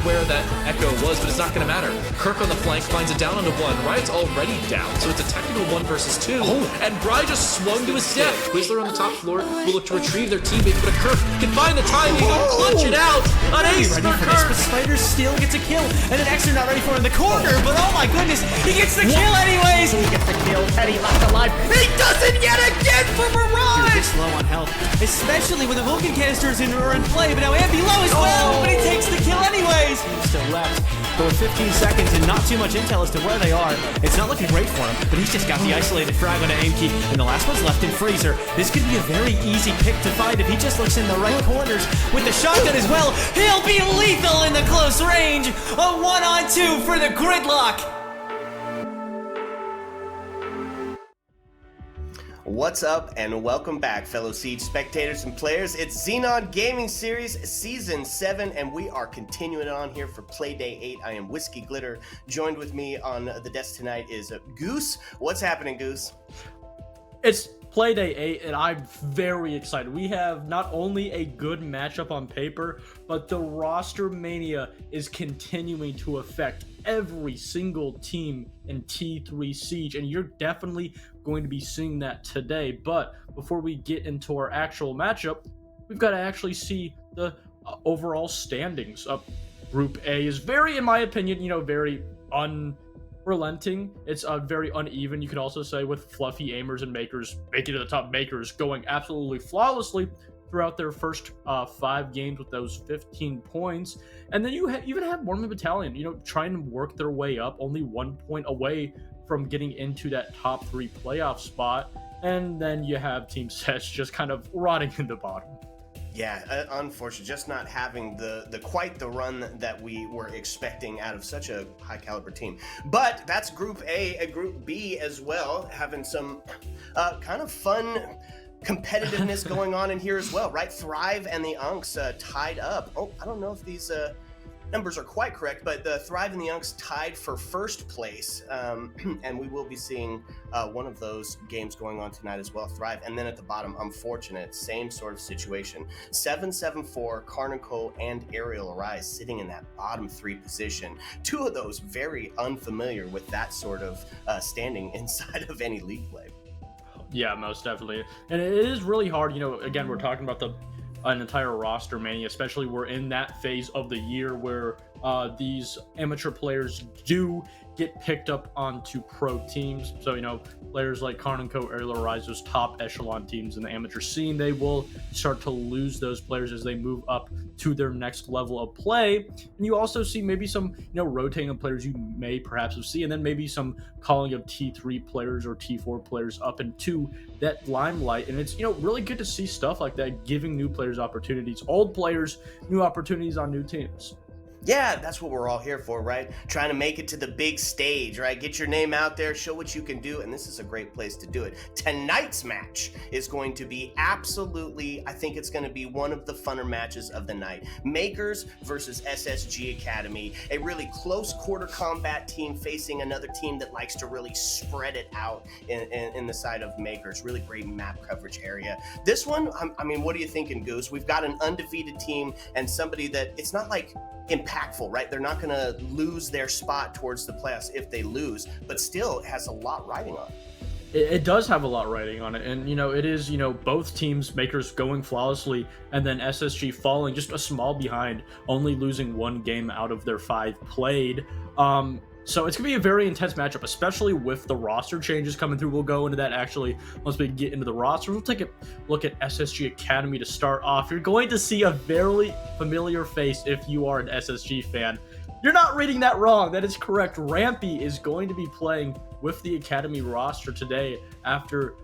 Where that echo was, but it's not going to matter. Kirk on the flank finds it down onto one. Riot's already down, so it's a technical 1 versus 2. And Bri just swung to his death. Twizzler on the top floor will look to retrieve their teammate, but a Kirk can find the timing and clutch it out. An ace for Kirk. But Spider still gets a kill, and then Extra not ready for it in the corner, but oh my goodness, he gets the kill anyways! He gets the kill, Teddy left alive. He does it yet again for Mirage! He's low on health, especially when the Vulcan canisters are in play, but now Ambi low as well, but he takes the kill anyways! He's still left, but with 15 seconds and not too much intel as to where they are, it's not looking great for him, but he's just got the isolated frag on Aimkey, and the last one's left in Freezer. This could be a very easy pick to find if he just looks in the right corners with the shotgun as well. He'll be lethal in the close range. A 1-on-2 for the Gridlock. What's up and welcome back, fellow Siege spectators and players. It's Xenon Gaming Series Season 7 and we are continuing on here for Playday 8. I am Whiskey Glitter. Joined with me on the desk tonight is Goose. What's happening, Goose? It's Playday 8 and I'm very excited. We have not only a good matchup on paper, but the roster mania is continuing to affect every single team in T3 Siege, and you're definitely going to be seeing that today. But before we get into our actual matchup, we've got to actually see the overall standings. Group A is very, in my opinion, very unrelenting. It's very uneven, you could also say, with fluffy aimers and makers making it to the top. Makers going absolutely flawlessly throughout their first 5 games with those 15 points. And then you even have Mormon Battalion, trying to work their way up, only 1 point away from getting into that top 3 playoff spot. And then you have Team Sets just kind of rotting in the bottom. Yeah, unfortunately, just not having the quite the run that we were expecting out of such a high caliber team. But that's Group A. Group B as well, having some kind of fun competitiveness going on in here as well, right? Thrive and the Unks tied up. Oh, I don't know if these numbers are quite correct, but the Thrive and the Unks tied for first place, and we will be seeing one of those games going on tonight as well. Thrive, and then at the bottom, Unfortunate, same sort of situation. 774, Carnico and Aerial Arise sitting in that bottom 3 position. 2 of those very unfamiliar with that sort of standing inside of any league play. Yeah, most definitely. And it is really hard, again, we're talking about an entire roster mania, especially we're in that phase of the year where these amateur players do get picked up onto pro teams. So, players like Carnico, Aerial Arise, those top echelon teams in the amateur scene, they will start to lose those players as they move up to their next level of play. And you also see maybe some, rotating of players you may perhaps have seen, and then maybe some calling of T3 players or T4 players up into that limelight. And it's, really good to see stuff like that, giving new players opportunities, old players, new opportunities on new teams. Yeah, that's what we're all here for, right? Trying to make it to the big stage, right? Get your name out there, show what you can do, and this is a great place to do it. Tonight's match is going to be absolutely, I think it's going to be one of the funner matches of the night. MKERS versus SSG Academy, a really close quarter combat team facing another team that likes to really spread it out in the side of MKERS. Really great map coverage area. This one, what are you thinking, Goose? We've got an undefeated team and somebody that, it's not like impactful, right? They're not going to lose their spot towards the playoffs if they lose, but still it has a lot riding on it. It does have a lot riding on it, and it is both teams, MKERS going flawlessly and then SSG falling just a small behind, only losing 1 game out of their 5 played. So it's going to be a very intense matchup, especially with the roster changes coming through. We'll go into that actually once we get into the roster. We'll take a look at SSG Academy to start off. You're going to see a very familiar face if you are an SSG fan. You're not reading that wrong. That is correct. Rampy is going to be playing with the Academy roster today after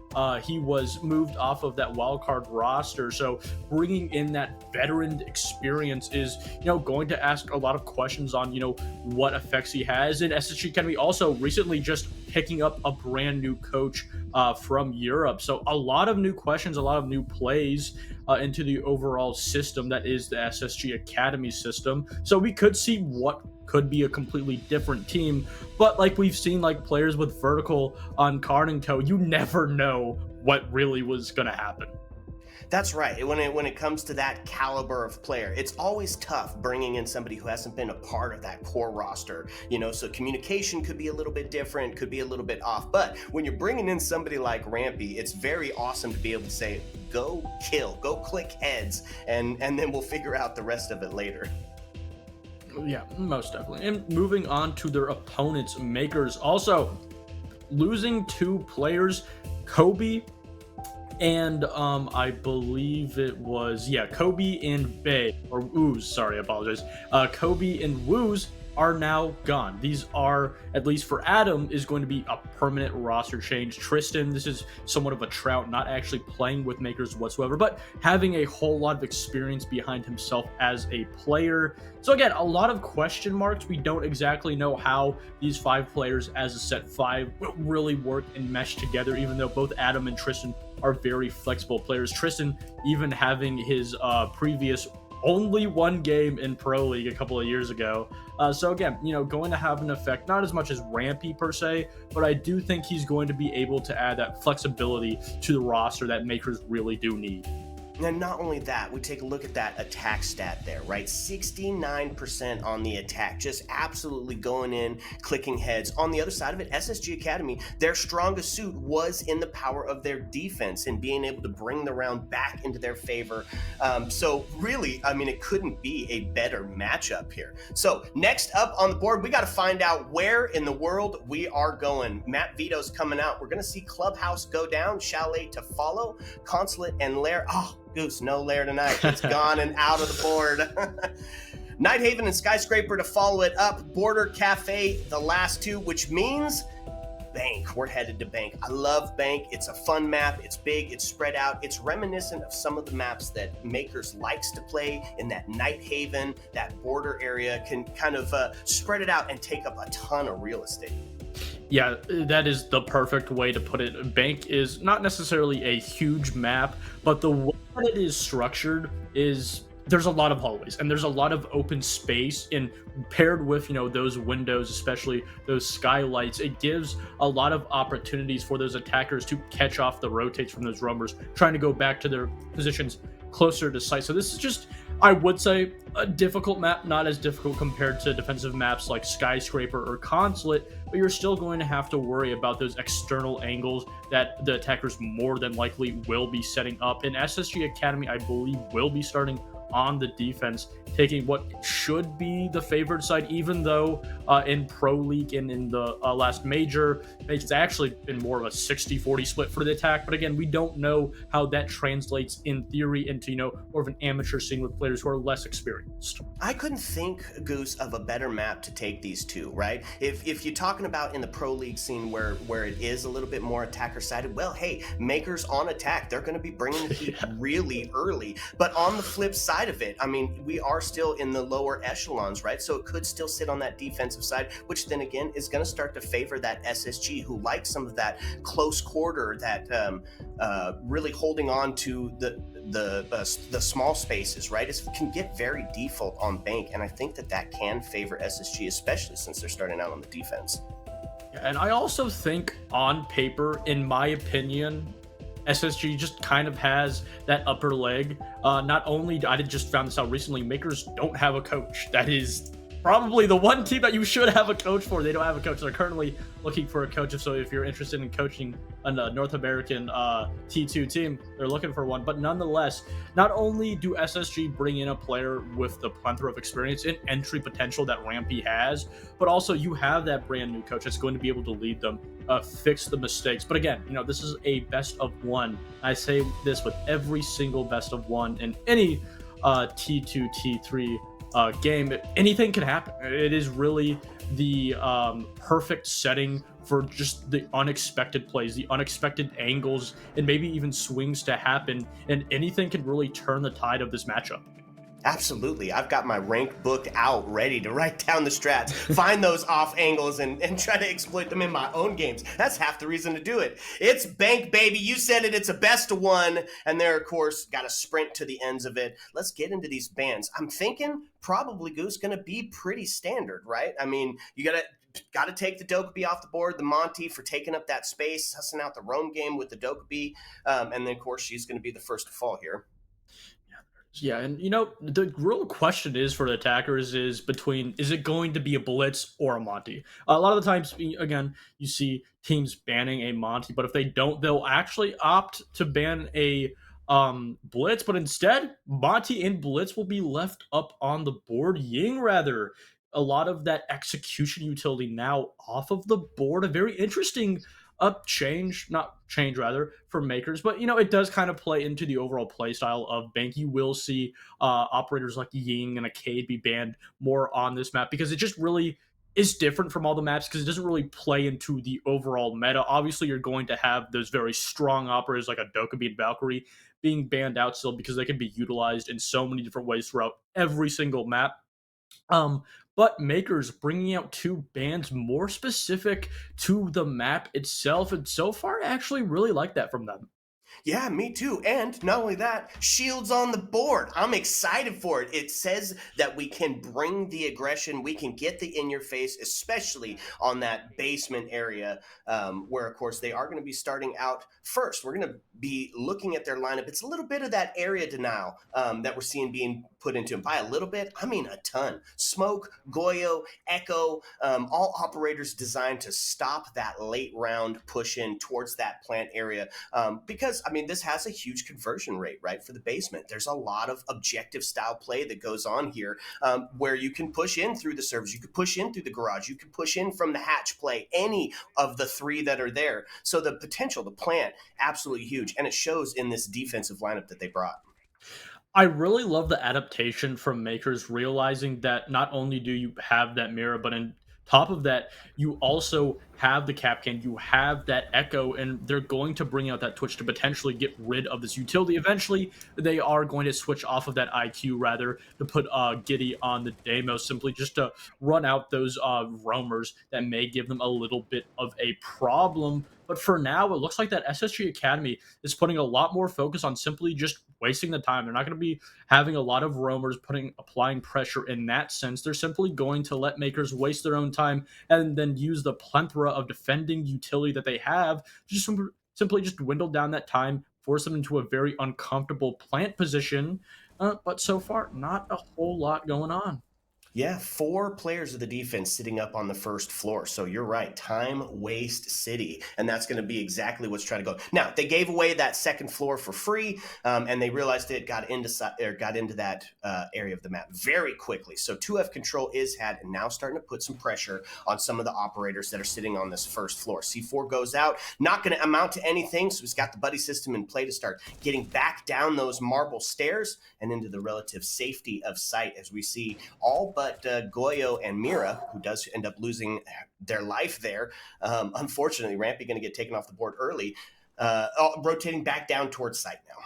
he was moved off of that wildcard roster. So bringing in that veteran experience is, going to ask a lot of questions on, what effects he has. And SSG Academy also recently just picking up a brand new coach from Europe. So a lot of new questions, a lot of new plays into the overall system that is the SSG Academy system. So we could see what could be a completely different team, but like we've seen, like players with Vertical on Carnico, you never know what really was going to happen. That's right. When it comes to that caliber of player, it's always tough bringing in somebody who hasn't been a part of that core roster. So communication could be a little bit different, could be a little bit off. But when you're bringing in somebody like Rampy, it's very awesome to be able to say, "Go kill, go click heads," and then we'll figure out the rest of it later. Yeah, most definitely. And moving on to their opponents, MKERS, also losing 2 players, Kobe and I believe it was Kobe and Bay or Wooz. Sorry, I apologize. Kobe and Wooz are now gone. These are, at least for Adam, is going to be a permanent roster change. Tristan, this is somewhat of a Trout, not actually playing with MKERS whatsoever, but having a whole lot of experience behind himself as a player. So again, a lot of question marks. We don't exactly know how these 5 players as a set 5 will really work and mesh together, even though both Adam and Tristan are very flexible players. Tristan even having his previous only 1 game in Pro League a couple of years ago. So again, going to have an effect, not as much as Rampy per se, but I do think he's going to be able to add that flexibility to the roster that MKERS really do need. And not only that, we take a look at that attack stat there, right? 69% on the attack, just absolutely going in, clicking heads. On the other side of it, SSG Academy, their strongest suit was in the power of their defense and being able to bring the round back into their favor. So really, it couldn't be a better matchup here. So next up on the board, we got to find out where in the world we are going. Map Veto's coming out. We're going to see Clubhouse go down, Chalet to follow, Consulate and Lair. Oh, Goose, no Lair tonight. It's gone and out of the board. Nighthaven and Skyscraper to follow it up. Border Cafe, the last 2, which means Bank. We're headed to Bank. I love Bank. It's a fun map. It's big. It's spread out. It's reminiscent of some of the maps that MKERS likes to play in that Nighthaven, that border area, can kind of spread it out and take up a ton of real estate. Yeah, that is the perfect way to put it. Bank is not necessarily a huge map, but the way that it is structured is there's a lot of hallways and there's a lot of open space, and paired with those windows, especially those skylights, it gives a lot of opportunities for those attackers to catch off the rotates from those roamers trying to go back to their positions closer to sight. So this is just, I would say, a difficult map, not as difficult compared to defensive maps like Skyscraper or Consulate, but you're still going to have to worry about those external angles that the attackers more than likely will be setting up. And SSG Academy, I believe, will be starting on the defense, taking what should be the favored side, even though in Pro League and in the last major, it's actually been more of a 60-40 split for the attack. But again, we don't know how that translates in theory into, more of an amateur scene with players who are less experienced. I couldn't think, Goose, of a better map to take these 2, right? If you're talking about in the Pro League scene where it is a little bit more attacker-sided, well, hey, MKERS on attack, they're going to be bringing the heat really early. But on the flip side of it, we are still in the lower echelons, right? So it could still sit on that defensive side, which then again is going to start to favor that SSG, who likes some of that close quarter, that really holding on to the small spaces, right? It can get very default on Bank, and I think that can favor SSG, especially since they're starting out on the defense. And I also think on paper, in my opinion, SSG just kind of has that upper leg. Not only, I just found this out recently, MKERS don't have a coach. That is probably the one team that you should have a coach for. They don't have a coach. They're currently looking for a coach. So if you're interested in coaching a North American T2 team, they're looking for one. But nonetheless, not only do SSG bring in a player with the plethora of experience and entry potential that Rampy has, but also you have that brand new coach that's going to be able to lead them, fix the mistakes. But again, this is a best of 1. I say this with every single best of 1 in any T2, T3 game. Anything can happen. It is really the perfect setting for just the unexpected plays, the unexpected angles, and maybe even swings to happen, and anything can really turn the tide of this matchup. Absolutely. I've got my rank book out ready to write down the strats, find those off angles, and try to exploit them in my own games. That's half the reason to do it. It's Bank, baby. You said it. It's a best of 1. And they're, of course, got to sprint to the ends of it. Let's get into these bans. I'm thinking probably Goose going to be pretty standard, right? You got to got to take the Dokkaebi off the board. The Monty for taking up that space, sussing out the roam game with the Dokkaebi. And then, of course, she's going to be the first to fall here. Yeah, and the real question is for the attackers is it going to be a blitz or a Monty? A lot of the times, again, you see teams banning a Monty, but if they don't, they'll actually opt to ban a blitz, but instead Monty and blitz will be left up on the board. Ying, rather, a lot of that execution utility now off of the board. A very interesting not change rather, for makers, but it does kind of play into the overall play style of Bank. You will see operators like Ying and Arcade be banned more on this map because it just really is different from all the maps because it doesn't really play into the overall meta. Obviously, you're going to have those very strong operators like a Dokkaebi and Valkyrie being banned out still because they can be utilized in so many different ways throughout every single map. But makers bringing out two bans more specific to the map itself, and so far I actually really like that from them. Yeah, me too. And not only that, shields on the board. I'm excited for it. It says that we can bring the aggression, we can get the in your face, especially on that basement area, where, of course, they are going to be starting out first. We're going to be looking at their lineup. It's a little bit of that area denial that we're seeing being put into them. By a little bit, I mean a ton. Smoke, Goyo, Echo, all operators designed to stop that late round push in towards that plant area because, I mean, this has a huge conversion rate, right, for the basement. There's a lot of objective style play that goes on here where you can push in through the servers, you can push in through the garage, you can push in from the hatch play, any of the three that are there. So the potential, the plant, absolutely huge. And it shows in this defensive lineup that they brought. I really love the adaptation from makers realizing that not only do you have that mirror, but in top of that, you also have the Capcan, you have that Echo, and they're going to bring out that Twitch to potentially get rid of this utility. Eventually, they are going to switch off of that IQ rather to put Giddy on the Deimos, simply just to run out those roamers that may give them a little bit of a problem. But for now, it looks like that SSG Academy is putting a lot more focus on simply just wasting the time. They're not going to be having a lot of roamers applying pressure in that sense. They're simply going to let makers waste their own time and then use the plethora of defending utility that they have to just simply just dwindle down that time, force them into a very uncomfortable plant position. But so far, not a whole lot going on. Yeah, 4 players of the defense sitting up on the first floor. So you're right, time waste city, and that's going to be exactly what's trying to go. Now they gave away that second floor for free, and they realized it got into that area of the map very quickly. So 2F control is had, and now starting to put some pressure on some of the operators that are sitting on this first floor. C4 goes out, not going to amount to anything. So he's got the buddy system in play to start getting back down those marble stairs and into the relative safety of sight as we see all but Goyo and Mira, who does end up losing their life there. Unfortunately, Rampy going to get taken off the board early, rotating back down towards site now.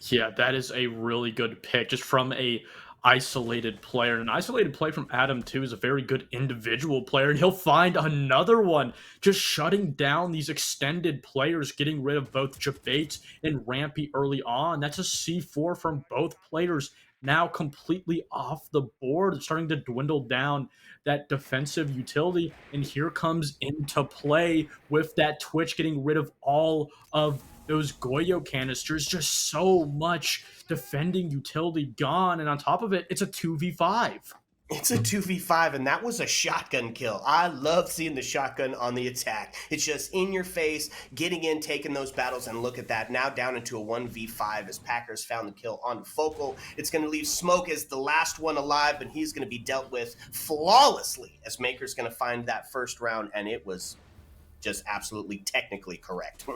Yeah, that is a really good pick, just from a isolated player. And an isolated play from Adam, too, is a very good individual player, and he'll find another one, just shutting down these extended players, getting rid of both Jabate and Rampy early on. That's a C4 from both players, now completely off the board, starting to dwindle down that defensive utility. And here comes into play with that Twitch getting rid of all of those Goyo canisters. Just so much defending utility gone, and on top of it, it's a 2v5. It's a 2v5, and that was a shotgun kill. I love seeing the shotgun on the attack. It's just in your face, getting in, taking those battles, and look at that. Now down into a 1v5 as Packers found the kill on Focal. It's going to leave Smoke as the last one alive, and he's going to be dealt with flawlessly as Maker's going to find that first round, and it was just absolutely technically correct.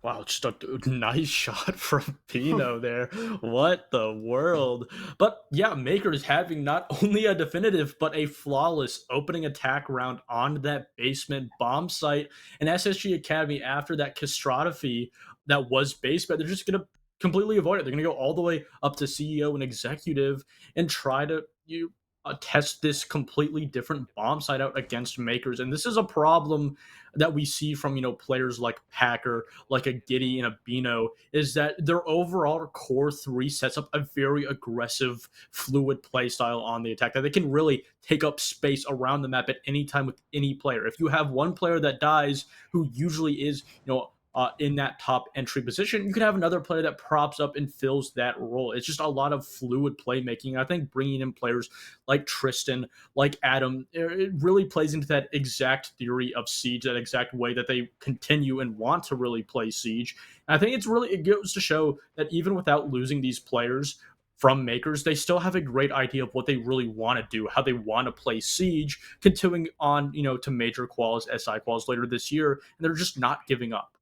Wow, just a nice shot from Pino there. What the world? But yeah, Makers having not only a definitive, but a flawless opening attack round on that basement bomb site. And SSG Academy, after that catastrophe that was basement, they're just going to completely avoid it. They're going to go all the way up to CEO and executive and try to test this completely different bomb site out against makers. And this is a problem that we see from, players like Packer, like a Giddy and a Bino, is that their overall core three sets up a very aggressive, fluid play style on the attack that they can really take up space around the map at any time with any player. If you have one player that dies, who usually is, in that top entry position, you could have another player that props up and fills that role. It's just a lot of fluid playmaking. I think bringing in players like Tristan, like Adam, it really plays into that exact theory of Siege, that exact way that they continue and want to really play Siege. And I think it goes to show that even without losing these players from makers, they still have a great idea of what they really want to do, how they want to play Siege, continuing on, to major quals, SI quals later this year, and they're just not giving up.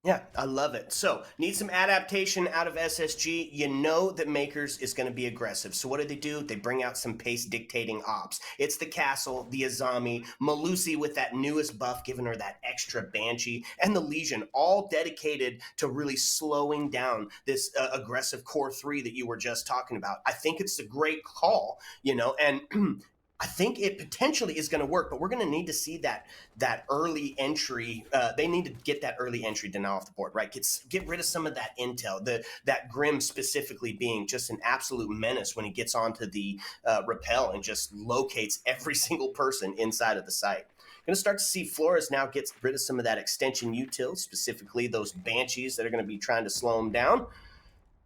Yeah, I love it. So, need some adaptation out of SSG. You know that Makers is going to be aggressive. So, what do? They bring out some pace dictating ops. It's the Castle, the Azami, Malusi with that newest buff, giving her that extra Banshee, and the Legion, all dedicated to really slowing down this aggressive core three that you were just talking about. I think it's a great call, and I think it potentially is going to work, but we're going to need to see that early entry. They need to get that early entry denial off the board, right? Get rid of some of that intel. That Grim specifically being just an absolute menace when he gets onto the rappel and just locates every single person inside of the site. Going to start to see Flores now get rid of some of that extension util, specifically those Banshees that are going to be trying to slow him down.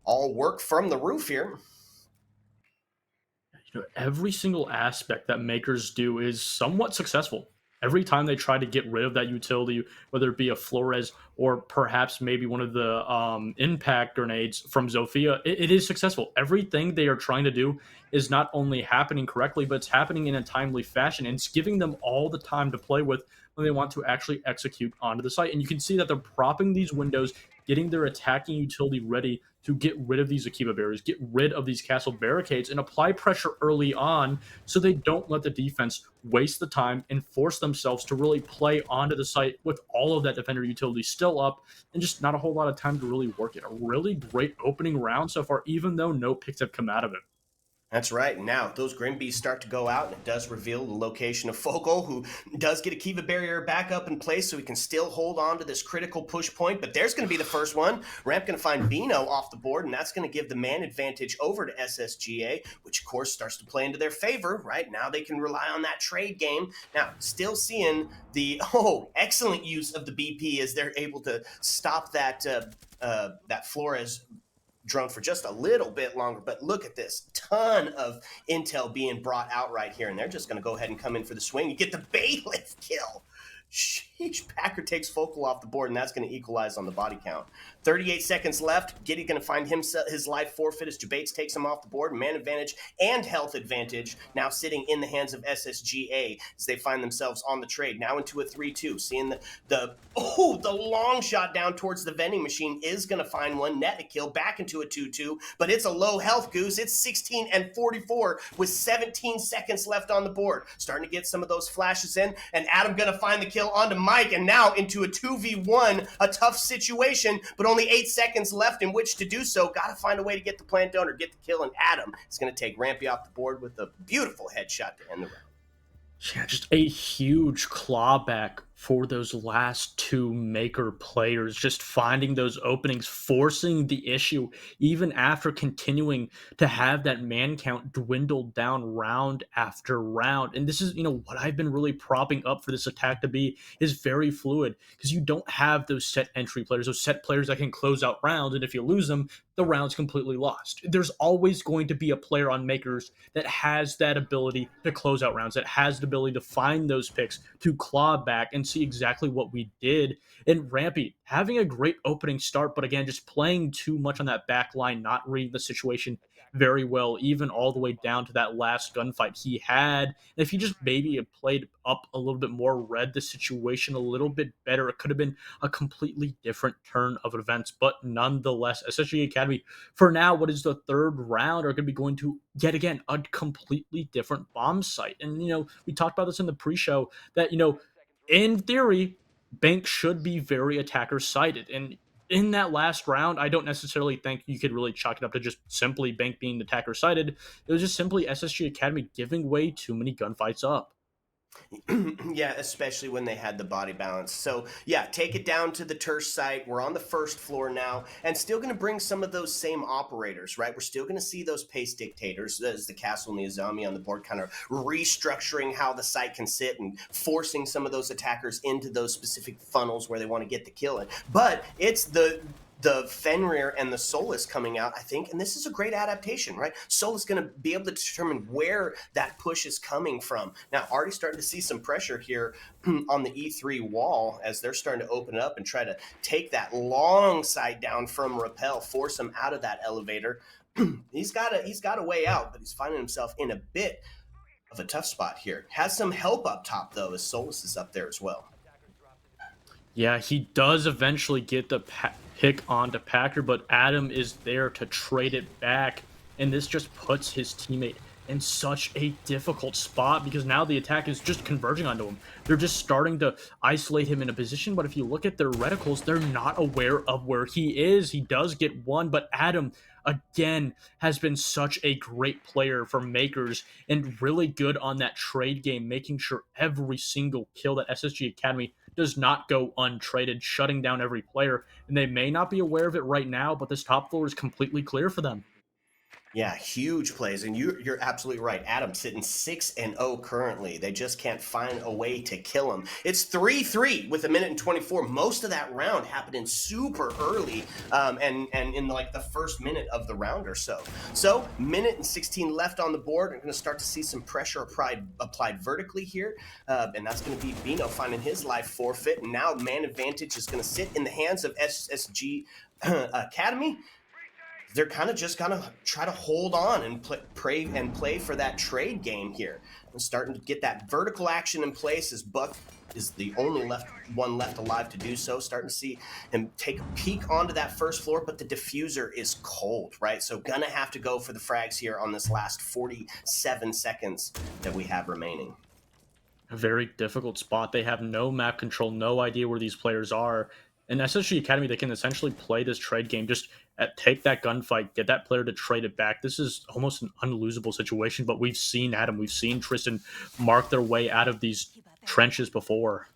All work from the roof here. Every single aspect that makers do is somewhat successful. Every time they try to get rid of that utility, whether it be a Flores or perhaps maybe one of the impact grenades from Zofia, it is successful. Everything they are trying to do is not only happening correctly, but it's happening in a timely fashion, and it's giving them all the time to play with when they want to actually execute onto the site. And you can see that they're propping these windows, getting their attacking utility ready to get rid of these Akiba barriers, get rid of these castle barricades, and apply pressure early on so they don't let the defense waste the time and force themselves to really play onto the site with all of that defender utility still up and just not a whole lot of time to really work it. A really great opening round so far, even though no picks have come out of it. That's right. Now, those Grimbees start to go out, and it does reveal the location of Focal, who does get a Kiva barrier back up in place so he can still hold on to this critical push point. But there's going to be the first one. Ramp going to find Bino off the board, and that's going to give the man advantage over to SSGA, which, of course, starts to play into their favor, right? Now they can rely on that trade game. Now, still seeing the, excellent use of the BP as they're able to stop that Flores drone for just a little bit longer. But look at this ton of intel being brought out right here, and they're just going to go ahead and come in for the swing. You get the bailiff kill. Sheesh, Packer takes Focal off the board, and that's going to equalize on the body count. 38 seconds left. Giddy going to find his life forfeit as Jabates takes him off the board. Man advantage and health advantage now sitting in the hands of SSGA as they find themselves on the trade. Now into a 3-2. Seeing the long shot down towards the vending machine is going to find one. Net a kill back into a 2-2, but it's a low health goose. It's 16 and 44 with 17 seconds left on the board. Starting to get some of those flashes in, and Adam going to find the kill onto Mike, and now into a 2v1, a tough situation, but only 8 seconds left in which to do so. Got to find a way to get the plant donor, get the kill, and Adam is going to take Rampy off the board with a beautiful headshot to end the round. Yeah, just a huge clawback for those last two maker players, just finding those openings, forcing the issue, even after continuing to have that man count dwindle down round after round. And this is, what I've been really propping up for this attack to be is very fluid, because you don't have those set entry players, those set players that can close out rounds. And if you lose them, the round's completely lost. There's always going to be a player on makers that has that ability to close out rounds, that has the ability to find those picks, to claw back and see exactly what we did. And Rampy having a great opening start, but again, just playing too much on that back line, not reading the situation very well, even all the way down to that last gunfight he had. And if he just maybe had played up a little bit more, read the situation a little bit better, it could have been a completely different turn of events. But nonetheless, SSG Academy, for now, what is the third round, are going to be going to, yet again, a completely different bomb site. And, we talked about this in the pre-show that, in theory, Bank should be very attacker-sided. And in that last round, I don't necessarily think you could really chalk it up to just simply Bank being attacker sided. It was just simply SSG Academy giving way too many gunfights up. Yeah, especially when they had the body balance. So yeah, take it down to the Tersh site. We're on the first floor now, and still going to bring some of those same operators, right? We're still going to see those pace dictators as the Castle Nizami on the board, kind of restructuring how the site can sit and forcing some of those attackers into those specific funnels where they want to get the kill in. But it's the Fenrir and the Solus coming out, I think, and this is a great adaptation, right? Solus going to be able to determine where that push is coming from. Now, already starting to see some pressure here on the E3 wall as they're starting to open it up and try to take that long side down from Rappel, force him out of that elevator. He's got a way out, but he's finding himself in a bit of a tough spot here. Has some help up top, though, as Solus is up there as well. Yeah, he does eventually get the pick onto Packer, but Adam is there to trade it back, and this just puts his teammate in such a difficult spot because now the attack is just converging onto him. They're just starting to isolate him in a position, but if you look at their reticles, they're not aware of where he is. He does get one, but Adam, again, has been such a great player for MKERS and really good on that trade game, making sure every single kill that SSG Academy does not go untraded, shutting down every player. And they may not be aware of it right now, but this top floor is completely clear for them. Yeah, huge plays, and you're absolutely right. Adam's sitting 6-0 currently. They just can't find a way to kill him. It's 3-3 with 1:24. Most of that round happened in super early, and in like the first minute of the round or so. So 1:16 left on the board. We're going to start to see some pressure applied vertically here, and that's going to be Bino finding his life forfeit. And now man advantage is going to sit in the hands of SSG Academy. They're kind of just going to try to hold on and play for that trade game here. And starting to get that vertical action in place as Buck is the only one left alive to do so. Starting to see him take a peek onto that first floor, but the diffuser is cold, right? So gonna have to go for the frags here on this last 47 seconds that we have remaining. A very difficult spot. They have no map control, no idea where these players are. In SSG Academy, they can essentially play this trade game, just take that gunfight, get that player to trade it back. This is almost an unlosable situation, but we've seen Adam, we've seen Tristan mark their way out of these trenches before.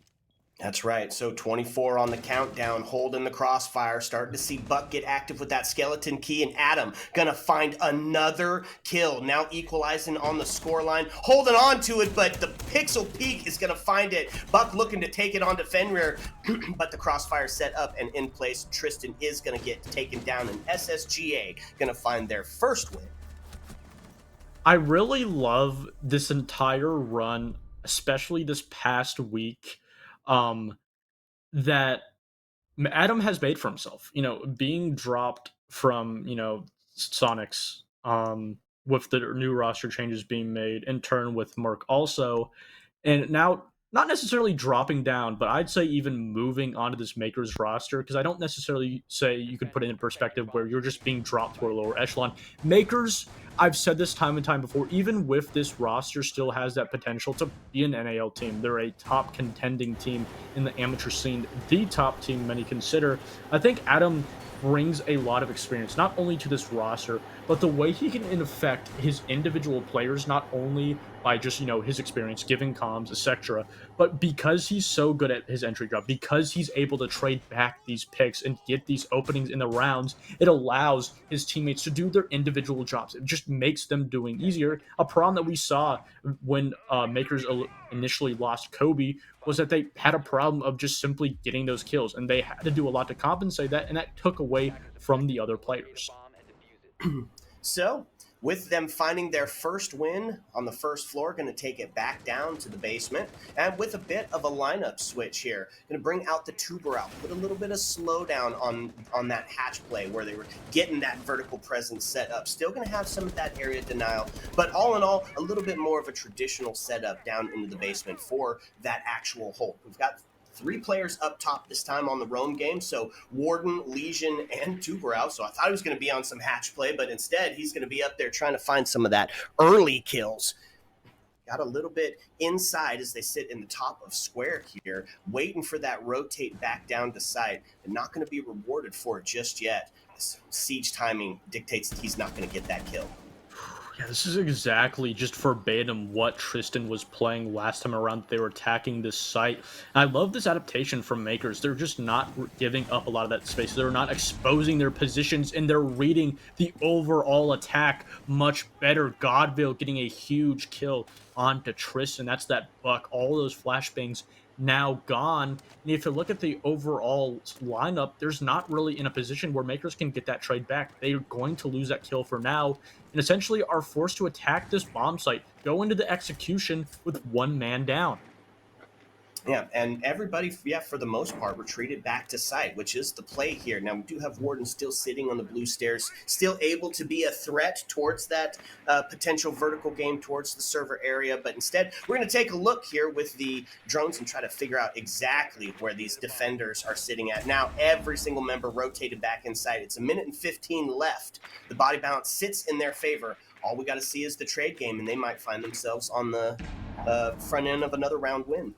That's right. So 24 on the countdown, holding the crossfire, starting to see Buck get active with that skeleton key, and Adam gonna find another kill. Now equalizing on the scoreline, holding on to it, but the Pixel Peak is gonna find it. Buck looking to take it onto Fenrir, but the crossfire set up and in place. Tristan is gonna get taken down, and SSGA gonna find their first win. I really love this entire run, especially this past week, that Adam has made for himself. You know, being dropped from, Sonics, with the new roster changes being made, in turn with Merc also, and now not necessarily dropping down, but I'd say even moving onto this MKERS roster, because I don't necessarily say you could put it in perspective where you're just being dropped to a lower echelon. MKERS, I've said this time and time before, even with this roster, still has that potential to be an NAL team. They're a top contending team in the amateur scene, the top team many consider. I think Adam brings a lot of experience, not only to this roster, but the way he can affect his individual players, not only by just, his experience, giving comms, etc., but because he's so good at his entry drop, because he's able to trade back these picks and get these openings in the rounds, it allows his teammates to do their individual jobs. It just makes them doing easier. A problem that we saw when MKERS initially lost Kobe was that they had a problem of just simply getting those kills, and they had to do a lot to compensate that, and that took away from the other players. So, with them finding their first win on the first floor, going to take it back down to the basement, and with a bit of a lineup switch here, going to bring out the tuber out, put a little bit of slowdown on that hatch play where they were getting that vertical presence set up. Still going to have some of that area denial, but all in all, a little bit more of a traditional setup down into the basement for that actual hold. We've got 3 players up top this time on the roam game. So Warden, Legion, and Tuberau. So I thought he was going to be on some hatch play, but instead he's going to be up there trying to find some of that early kills. got a little bit inside as they sit in the top of square here, waiting for that rotate back down to site, and not going to be rewarded for it just yet. This siege timing dictates that he's not going to get that kill. Yeah, this is exactly just verbatim what Tristan was playing last time around. They were attacking this site. And I love this adaptation from MKERS. They're just not giving up a lot of that space. They're not exposing their positions, and they're reading the overall attack much better. Godville getting a huge kill onto Tristan. That's that buck. All those flashbangs now gone. And if you look at the overall lineup, there's not really in a position where MKERS can get that trade back. They're going to lose that kill for now, and essentially are forced to attack this bomb site, go into the execution with one man down. Yeah, and everybody, for the most part, retreated back to site, which is the play here. Now, we do have Warden still sitting on the blue stairs, still able to be a threat towards that potential vertical game towards the server area. But instead, we're going to take a look here with the drones and try to figure out exactly where these defenders are sitting at. Now, every single member rotated back inside. It's 1:15 left. The body balance sits in their favor. All we got to see is the trade game, and they might find themselves on the front end of another round win.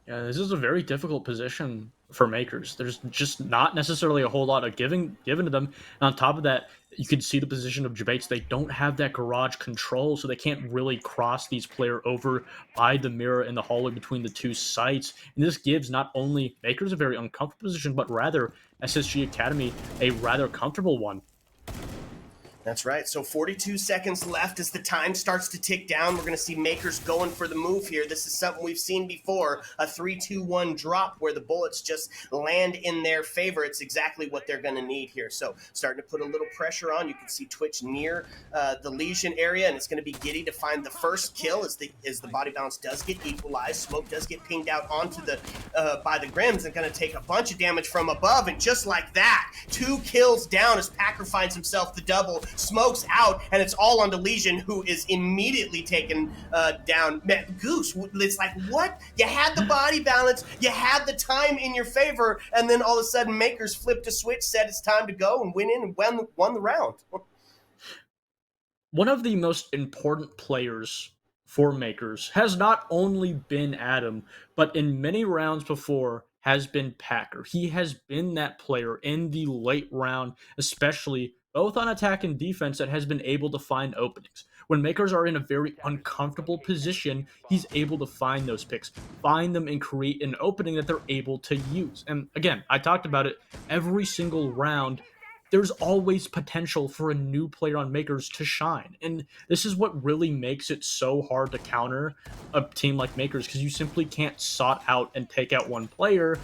Yeah, this is a very difficult position for MKERS. There's just not necessarily a whole lot of given to them. And on top of that, you can see the position of Debates. They don't have that garage control, so they can't really cross these player over by the mirror in the hallway between the two sites. And this gives not only MKERS a very uncomfortable position, but rather SSG Academy a rather comfortable one. That's right. So 42 seconds left as the time starts to tick down. We're going to see MKERS going for the move here. This is something we've seen before, a 3-2-1 drop where the bullets just land in their favor. It's exactly what they're going to need here. So starting to put a little pressure on. You can see Twitch near the Legion area, and it's going to be Giddy to find the first kill as the body balance does get equalized. Smoke does get pinged out onto the by the Grims and going to take a bunch of damage from above. And just like that, 2 kills down as Packer finds himself the double. Smokes out, and it's all onto Legion, who is immediately taken down. Man, Goose, it's like, what? You had the body balance, you had the time in your favor, and then all of a sudden MKERS flipped a switch, said it's time to go, and went in and won the round. One of the most important players for MKERS has not only been Adam, but in many rounds before has been Packer. He has been that player in the late round, especially both on attack and defense, that has been able to find openings. When MKERS are in a very uncomfortable position, he's able to find those picks, find them, and create an opening that they're able to use. And again, I talked about it every single round. There's always potential for a new player on MKERS to shine. And this is what really makes it so hard to counter a team like MKERS, because you simply can't sort out and take out one player.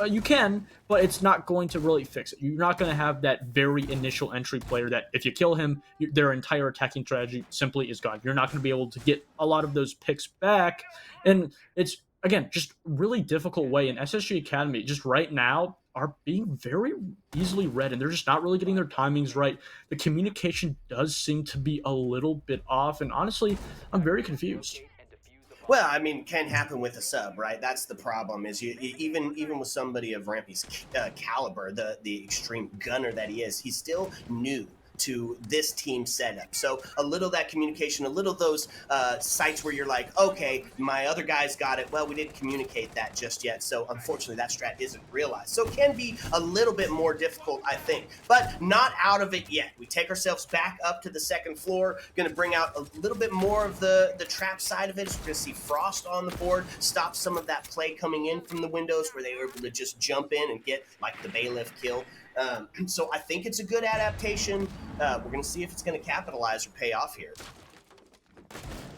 You can, but it's not going to really fix it. You're not going to have that very initial entry player that if you kill him, their entire attacking strategy simply is gone. You're not going to be able to get a lot of those picks back. And it's, again, just really difficult way. And SSG Academy, just right now, are being very easily read, and they're just not really getting their timings right. The communication does seem to be a little bit off, and honestly, I'm very confused. Well, I mean, can happen with a sub, right? That's the problem. Is you even with somebody of Rampy's caliber, the extreme gunner that he is, he's still new to this team setup. So a little that communication, a little those sites where you're like, okay, my other guys got it. Well, we didn't communicate that just yet. So unfortunately, that strat isn't realized. So it can be a little bit more difficult, I think, but not out of it yet. We take ourselves back up to the second floor, going to bring out a little bit more of the trap side of it. So we're going to see Frost on the board, stop some of that play coming in from the windows where they were able to just jump in and get like the bailiff kill. So I think it's a good adaptation. We're going to see if it's going to capitalize or pay off here.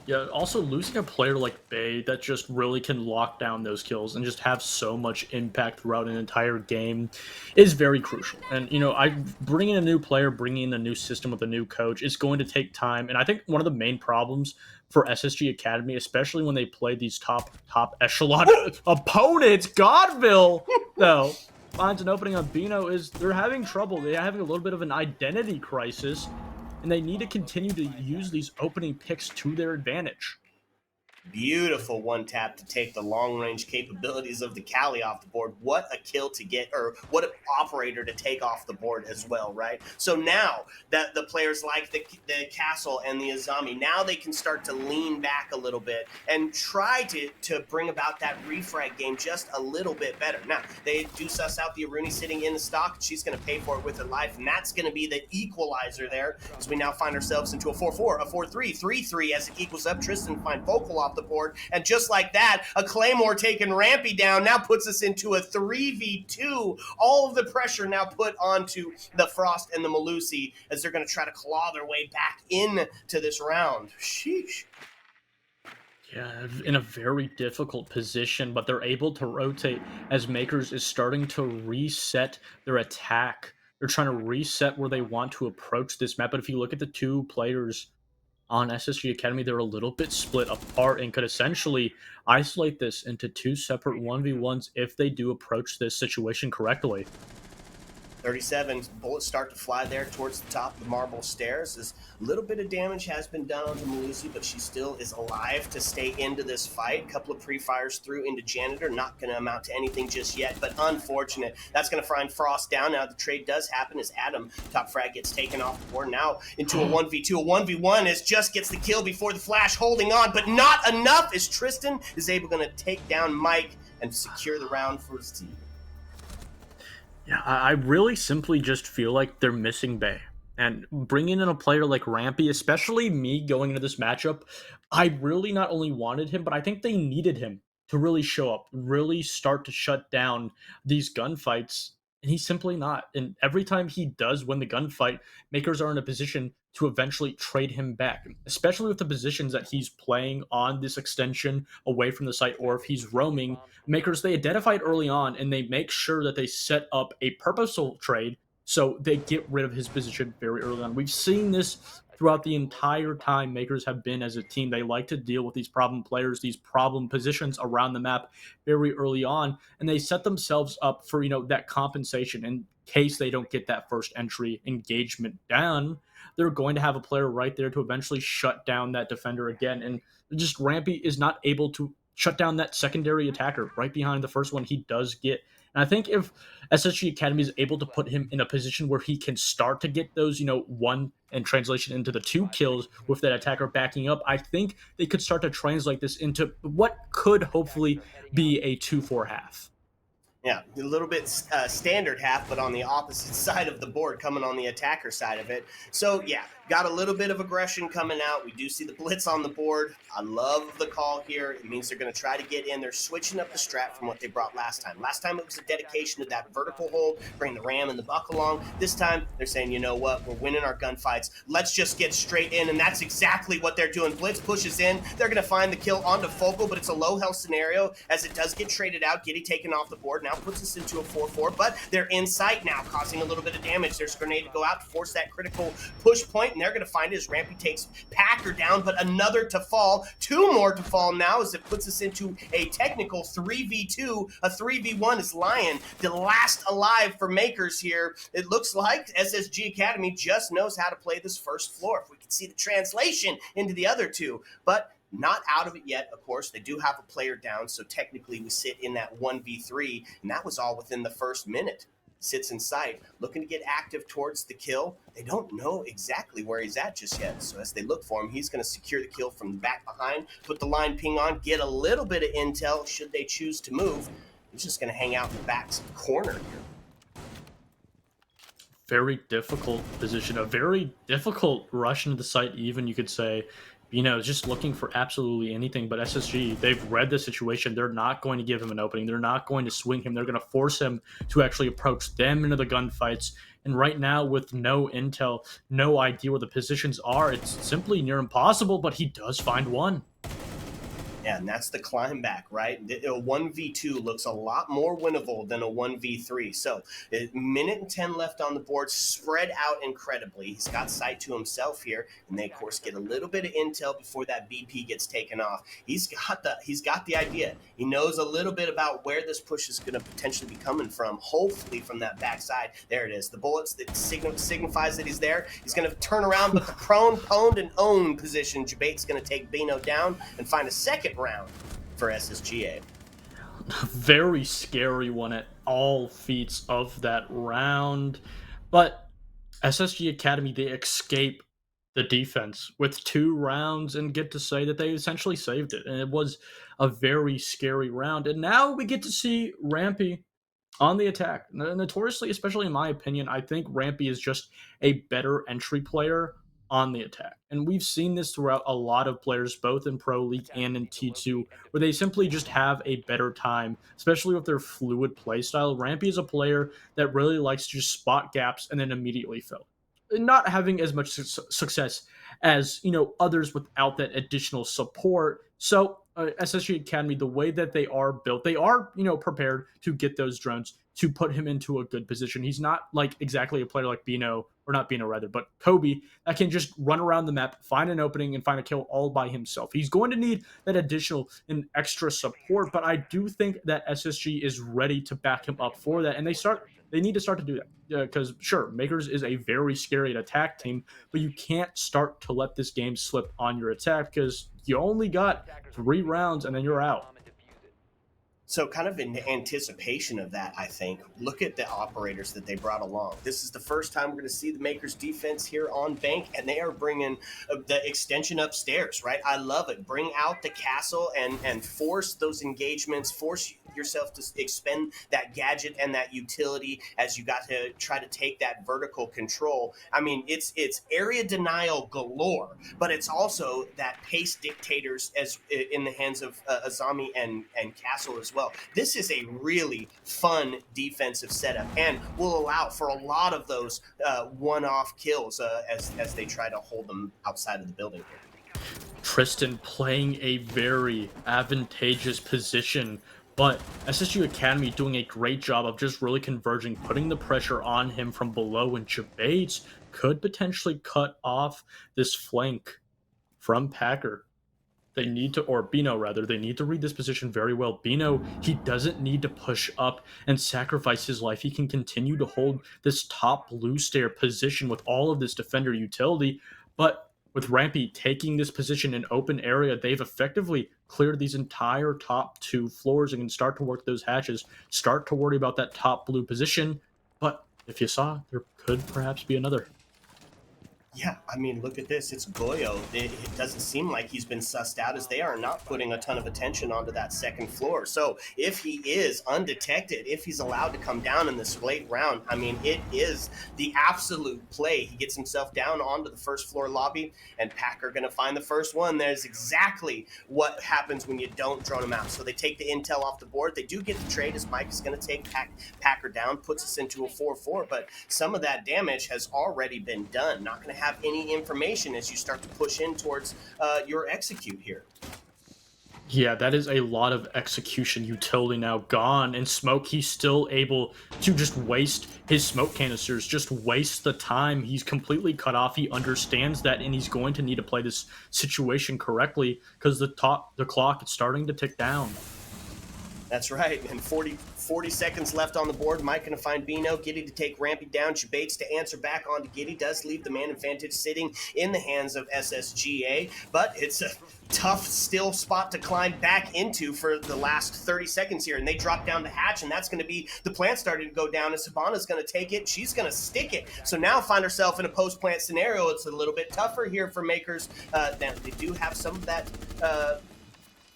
Yeah, also losing a player like Bay that just really can lock down those kills and just have so much impact throughout an entire game is very crucial. And, you know, bringing a new player, bringing in a new system with a new coach is going to take time. And I think one of the main problems for SSG Academy, especially when they play these top echelon opponents, Godville, though, finds an opening on Bino, is they're having trouble. They're having a little bit of an identity crisis, and they need to continue to use these opening picks to their advantage. Beautiful one tap to take the long range capabilities of the Cali off the board. What a kill to get, or what an operator to take off the board as well, right? So now that the players like the Castle and the Azami, now they can start to lean back a little bit and try to bring about that refrag game just a little bit better. Now, they do suss out the Aruni sitting in the stock. She's going to pay for it with her life, and that's going to be the equalizer there as we now find ourselves into a 4-4, a 4-3, 3-3 as it equals up. Tristan find Vocal off the board, and just like that, a Claymore taking Rampy down now puts us into a 3v2. All of the pressure now put onto the Frost and the Malusi as they're going to try to claw their way back into this round. Sheesh. Yeah, in a very difficult position, but they're able to rotate as MKERS is starting to reset their attack. They're trying to reset where they want to approach this map. But if you look at the two players on SSG Academy, they're a little bit split apart and could essentially isolate this into two separate 1v1s if they do approach this situation correctly. 37, bullets start to fly there towards the top of the marble stairs. As a little bit of damage has been done onto Malusi, but she still is alive to stay into this fight. A couple of pre-fires through into Janitor, not going to amount to anything just yet, but unfortunate. That's going to find Frost down. Now the trade does happen as Adam, top frag, gets taken off the board. Now into a 1v2, a 1v1 as just gets the kill before the flash, holding on, but not enough as Tristan is able to take down Mike and secure the round for his team. Yeah, I really simply just feel like they're missing Bay. And bringing in a player like Rampy, especially me going into this matchup, I really not only wanted him, but I think they needed him to really show up, really start to shut down these gunfights. And he's simply not. And every time he does win the gunfight, MKERS are in a position to eventually trade him back, especially with the positions that he's playing on this extension away from the site, or if he's roaming. MKERS, they identified early on, and they make sure that they set up a purposeful trade so they get rid of his position very early on. We've seen this throughout the entire time MKERS have been as a team. They like to deal with these problem players, these problem positions around the map very early on, and they set themselves up for, that compensation in case they don't get that first entry engagement down. They're going to have a player right there to eventually shut down that defender again. And just Rampy is not able to shut down that secondary attacker right behind the first one he does get. And I think if SSG Academy is able to put him in a position where he can start to get those, one and translation into the two kills with that attacker backing up, I think they could start to translate this into what could hopefully be a 2-4 half. Yeah, a little bit standard half, but on the opposite side of the board, coming on the attacker side of it. So, yeah, got a little bit of aggression coming out. We do see the blitz on the board. I love the call here. It means they're going to try to get in. They're switching up the strat from what they brought last time. Last time it was a dedication to that vertical hold, bring the ram and the buck along. This time they're saying, you know what, we're winning our gunfights. Let's just get straight in, and that's exactly what they're doing. Blitz pushes in. They're going to find the kill onto Focal, but it's a low health scenario as it does get traded out. Giddy taken off the board. Now puts us into a 4-4, but they're in sight now, causing a little bit of damage. There's a grenade to go out to force that critical push point, and they're going to find his Rampy takes Packer down, but another to fall. Two more to fall now as it puts us into a technical 3v2. A 3v1 is Lion, the last alive for MKERS here. It looks like SSG Academy just knows how to play this first floor. If we can see the translation into the other two, but not out of it yet, of course. They do have a player down, so technically we sit in that 1v3, and that was all within the first minute. Sits in sight, looking to get active towards the kill. They don't know exactly where he's at just yet, so as they look for him, he's going to secure the kill from the back behind, put the line ping on, get a little bit of intel should they choose to move. He's just going to hang out in the back corner here. Very difficult position, a very difficult rush into the site, even, you could say. Just looking for absolutely anything. But SSG, they've read the situation. They're not going to give him an opening. They're not going to swing him. They're going to force him to actually approach them into the gunfights. And right now, with no intel, no idea where the positions are, it's simply near impossible, but he does find one. Yeah, and that's the climb back, right? A 1v2 looks a lot more winnable than a 1v3. So, a minute and 10 left on the board, spread out incredibly. He's got sight to himself here, and they, of course, get a little bit of intel before that BP gets taken off. He's got the idea. He knows a little bit about where this push is going to potentially be coming from, hopefully from that backside. There it is. The bullets that signifies that he's there. He's going to turn around, but the prone, pwned, and owned position, Jabate's going to take Bino down and find a second second round for SSGA. Very scary one at all feats of that round. But SSG Academy, they escape the defense with 2 rounds and get to say that they essentially saved it. And it was a very scary round. And now we get to see Rampy on the attack. Notoriously, especially in my opinion, I think Rampy is just a better entry player on the attack. And we've seen this throughout a lot of players, both in Pro League and in T2, where they simply just have a better time, especially with their fluid playstyle. Rampy is a player that really likes to just spot gaps and then immediately fill. Not having as much success as others without that additional support. So SSG Academy, the way that they are built, they are prepared to get those drones to put him into a good position. He's not like exactly a player like Bino, or not Bino rather, but Kobe, that can just run around the map, find an opening, and find a kill all by himself. He's going to need that additional and extra support, but I do think that SSG is ready to back him up for that, and they need to start to do that. Because sure, MKERS is a very scary attack team, but you can't start to let this game slip on your attack because you only got 3 rounds and then you're out. So kind of in anticipation of that, I think, look at the operators that they brought along. This is the first time we're going to see the MKERS defense here on Bank, and they are bringing the extension upstairs, right? I love it. Bring out the castle and force those engagements, force yourself to expend that gadget and that utility as you got to try to take that vertical control. I mean, it's area denial galore, but it's also that pace dictators as in the hands of Azami and Castle as well. This is a really fun defensive setup and will allow for a lot of those one-off kills as they try to hold them outside of the building here. Tristan playing a very advantageous position, but SSG Academy doing a great job of just really converging, putting the pressure on him from below, and Jabates could potentially cut off this flank from Packer. They need to, or Bino rather, they need to read this position very well. Bino, he doesn't need to push up and sacrifice his life. He can continue to hold this top blue stair position with all of this defender utility, but with Rampy taking this position in open area, they've effectively cleared these entire top 2 floors and can start to work those hatches, start to worry about that top blue position. But if you saw, there could perhaps be another. Yeah, I mean, look at this. It's Goyo. It doesn't seem like he's been sussed out, as they are not putting a ton of attention onto that second floor. So if he is undetected, if he's allowed to come down in this late round, I mean, it is the absolute play. He gets himself down onto the first floor lobby, and Packer going to find the first one. There's exactly what happens when you don't drone him out. So they take the intel off the board. They do get the trade, as Mike is going to take Packer down, puts us into a 4-4, but some of that damage has already been done. Not going to have any information as you start to push in towards your execute here. Yeah, that is a lot of execution utility now gone. And Smoke, he's still able to just waste his smoke canisters, just waste the time. He's completely cut off. He understands that, and he's going to need to play this situation correctly because the clock is starting to tick down. That's right, and 40 seconds left on the board. Mike going to find Bino. Giddy to take Rampy down. Jabates to answer back onto Giddy. Does leave the man advantage sitting in the hands of SSGA, but it's a tough, still spot to climb back into for the last 30 seconds here, and they drop down the hatch, and that's going to be the plant starting to go down, and Sabana's going to take it. She's going to stick it. So now find herself in a post-plant scenario. It's a little bit tougher here for MKERS. Now they do have some of that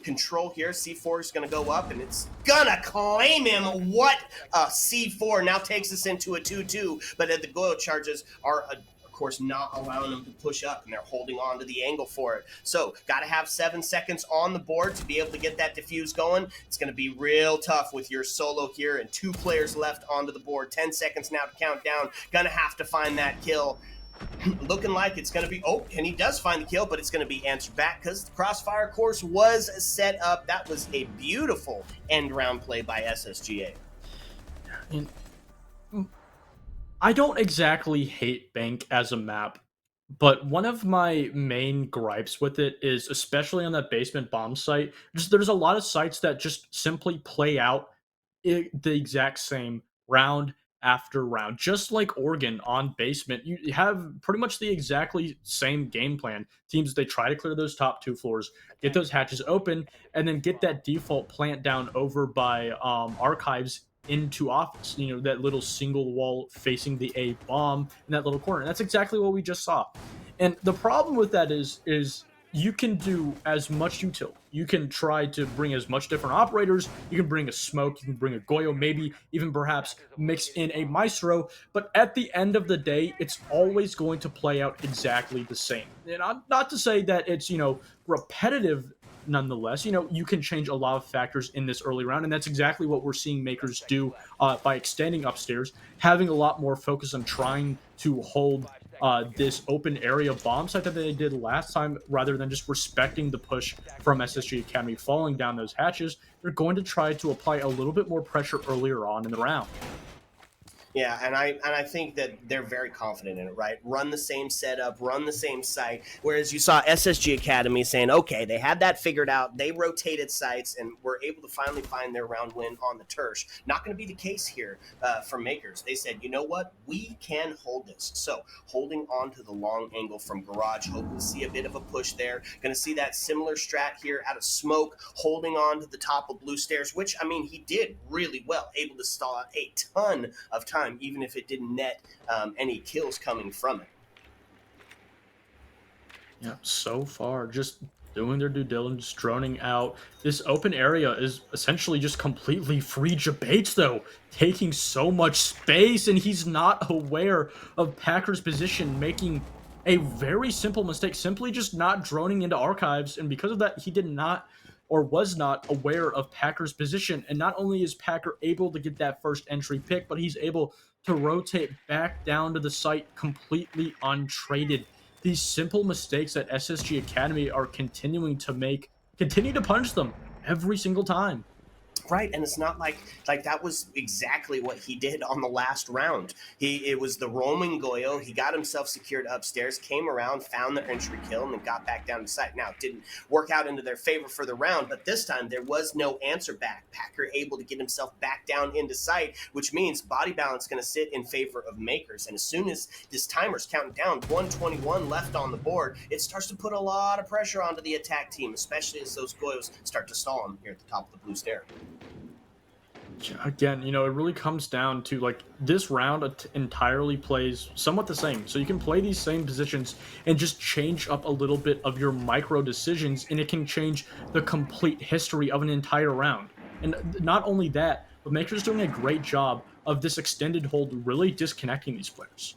control here. C4 is going to go up, and it's gonna claim him. What a C4 now takes us into a 2-2, but the Goyo charges are of course not allowing them to push up, and they're holding on to the angle for it. So got to have 7 seconds on the board to be able to get that defuse going. It's going to be real tough with your solo here and 2 players left onto the board. 10 seconds now to count down. Gonna have to find that kill. Looking like it's going to be, oh, and he does find the kill, but it's going to be answered back because the crossfire course was set up. That was a beautiful end round play by SSGA. And I don't exactly hate Bank as a map, but one of my main gripes with it is, especially on that basement bomb site, there's a lot of sites that just simply play out the exact same round after round. Just like Oregon on basement, you have pretty much the exactly same game plan. Teams, they try to clear those top 2 floors, get those hatches open, and then get that default plant down over by archives into office. You know, that little single wall facing the A bomb in that little corner. And that's exactly what we just saw. And the problem with that is you can do as much util. You can try to bring as much different operators. You can bring a smoke. You can bring a Goyo, maybe even perhaps mix in a Maestro. But at the end of the day, it's always going to play out exactly the same. And not to say that it's, you know, repetitive. Nonetheless, you know, you can change a lot of factors in this early round, and that's exactly what we're seeing makers do by extending upstairs, having a lot more focus on trying to hold this open area bomb site that they did last time, rather than just respecting the push from SSG Academy falling down those hatches. They're going to try to apply a little bit more pressure earlier on in the round. Yeah, and I think that they're very confident in it, right? Run the same setup, run the same site. Whereas you saw SSG Academy saying, okay, they had that figured out. They rotated sites and were able to finally find their round win on the Tersh. Not going to be the case here for Makers. They said, you know what? We can hold this. So holding on to the long angle from Garage, hoping to see a bit of a push there. Going to see that similar strat here out of Smoke, holding on to the top of Blue Stairs, which, I mean, he did really well, able to stall out a ton of time, even if it didn't net any kills coming from it. Yeah, so far, just doing their due diligence, droning out. This open area is essentially just completely free. Jabates, though, taking so much space, and he's not aware of Packer's position, making a very simple mistake, simply just not droning into archives, and because of that, he did not or was not aware of Packer's position. And not only is Packer able to get that first entry pick, but he's able to rotate back down to the site completely untraded. These simple mistakes that SSG Academy are continuing to make continue to punish them every single time. Right, and it's not like that was exactly what he did on the last round. It was the roaming Goyo. He got himself secured upstairs, came around, found the entry kill, and then got back down to site. Now, it didn't work out into their favor for the round, but this time there was no answer back. Packer able to get himself back down into site, which means body balance going to sit in favor of Makers. And as soon as this timer's counting down, 121 left on the board, it starts to put a lot of pressure onto the attack team, especially as those Goyos start to stall him here at the top of the blue stair. Again, you know, it really comes down to, like, this round entirely plays somewhat the same. So you can play these same positions and just change up a little bit of your micro decisions, and it can change the complete history of an entire round. And not only that, but Maker's doing a great job of this extended hold really disconnecting these players.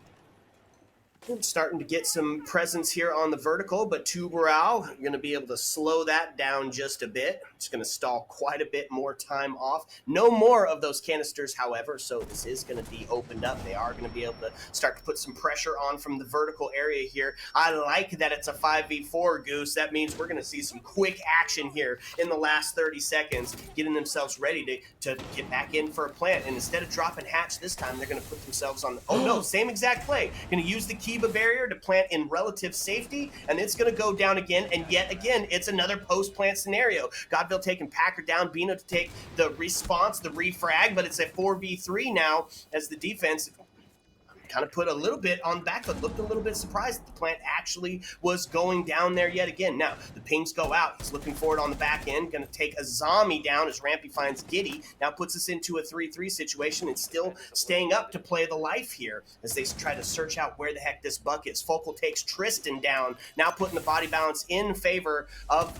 Starting to get some presence here on the vertical, but Tuberau going to be able to slow that down just a bit. It's going to stall quite a bit more time off. No more of those canisters, however, so this is going to be opened up. They are going to be able to start to put some pressure on from the vertical area here. I like that it's a 5v4, Goose. That means we're going to see some quick action here in the last 30 seconds, getting themselves ready to get back in for a plant. And instead of dropping hatch this time, they're going to put themselves on the... Oh, no, same exact play. Going to use the key barrier to plant in relative safety, and it's going to go down again, and yet again it's another post-plant scenario. Godville taking Packer down, Bino to take the response, the refrag, but it's a 4v3 now as the defense kind of put a little bit on the back foot, looked a little bit surprised that the plant actually was going down there yet again. Now, the pings go out. He's looking forward on the back end, going to take a zombie down as Rampy finds Giddy. Now puts us into a 3-3 situation and still staying up to play the life here as they try to search out where the heck this buck is. Focal takes Tristan down, now putting the body balance in favor of...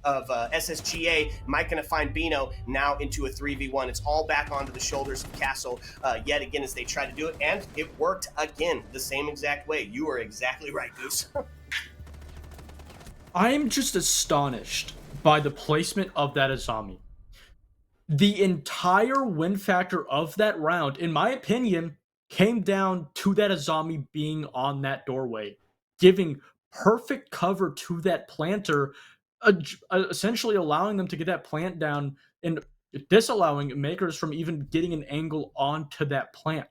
SSGA. Mike going to find Bino now into a 3v1. It's all back onto the shoulders of Castle yet again as they try to do it, and it worked again the same exact way. You are exactly right, Goose. I am just astonished by the placement of that Azami. The entire win factor of that round, in my opinion, came down to that Azami being on that doorway, giving perfect cover to that planter, essentially allowing them to get that plant down and disallowing Makers from even getting an angle onto that plant.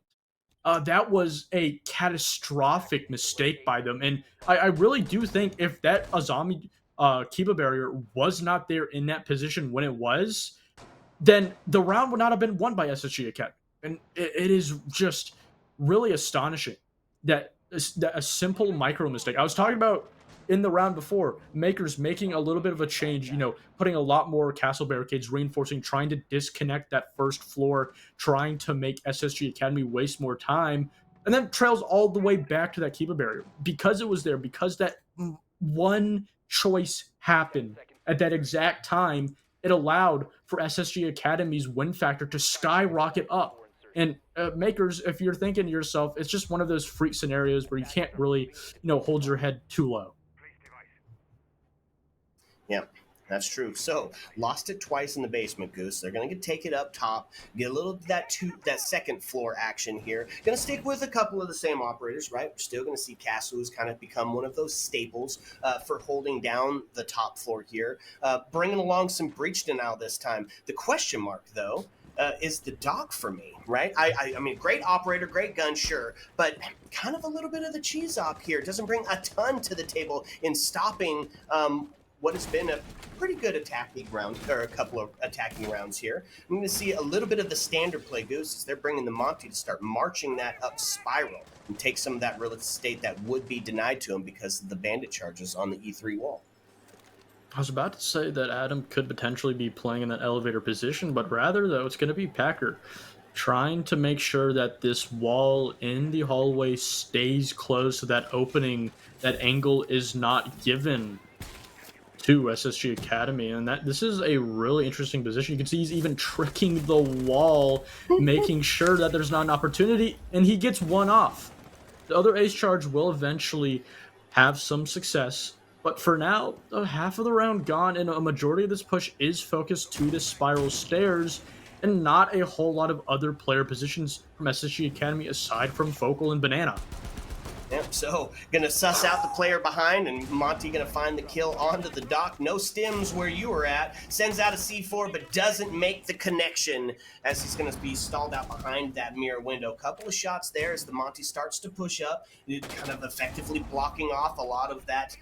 That was a catastrophic mistake by them, and I really do think if that Azami Kiba barrier was not there in that position when it was, then the round would not have been won by SSG Academy. And it is just really astonishing that a simple micro mistake. I was talking about in the round before, Makers making a little bit of a change, putting a lot more castle barricades, reinforcing, trying to disconnect that first floor, trying to make SSG Academy waste more time, and then trails all the way back to that keeper barrier. Because it was there, because that one choice happened at that exact time, it allowed for SSG Academy's win factor to skyrocket up. And Makers, if you're thinking to yourself, it's just one of those freak scenarios where you can't really, hold your head too low. Yeah, that's true. So lost it twice in the basement, Goose. They're going to take it up top, get a little of that second floor action here. Going to stick with a couple of the same operators, right? We're still going to see Castle, who's kind of become one of those staples for holding down the top floor here. Bringing along some breach denial this time. The question mark, though, is the Doc for me, right? I mean, great operator, great gun, sure, but kind of a little bit of the cheese op here. Doesn't bring a ton to the table in stopping what has been a pretty good attacking round, or a couple of attacking rounds here. I'm going to see a little bit of the standard play, Goose, as they're bringing the Monty to start marching that up spiral and take some of that real estate that would be denied to him because of the bandit charges on the E3 wall. I was about to say that Adam could potentially be playing in that elevator position, but rather, though, it's going to be Packer trying to make sure that this wall in the hallway stays closed so that opening, that angle is not given to SSG Academy. And that this is a really interesting position. You can see he's even tricking the wall, making sure that there's not an opportunity, and he gets one off. The other ace charge will eventually have some success, but for now, half of the round gone, and a majority of this push is focused to the spiral stairs, and not a whole lot of other player positions from SSG Academy aside from Focal and Banana. Yep, so gonna suss out the player behind, and Monty gonna find the kill onto the Doc. No stims where you were at. Sends out a C4, but doesn't make the connection as he's gonna be stalled out behind that mirror window. Couple of shots there as the Monty starts to push up, kind of effectively blocking off a lot of that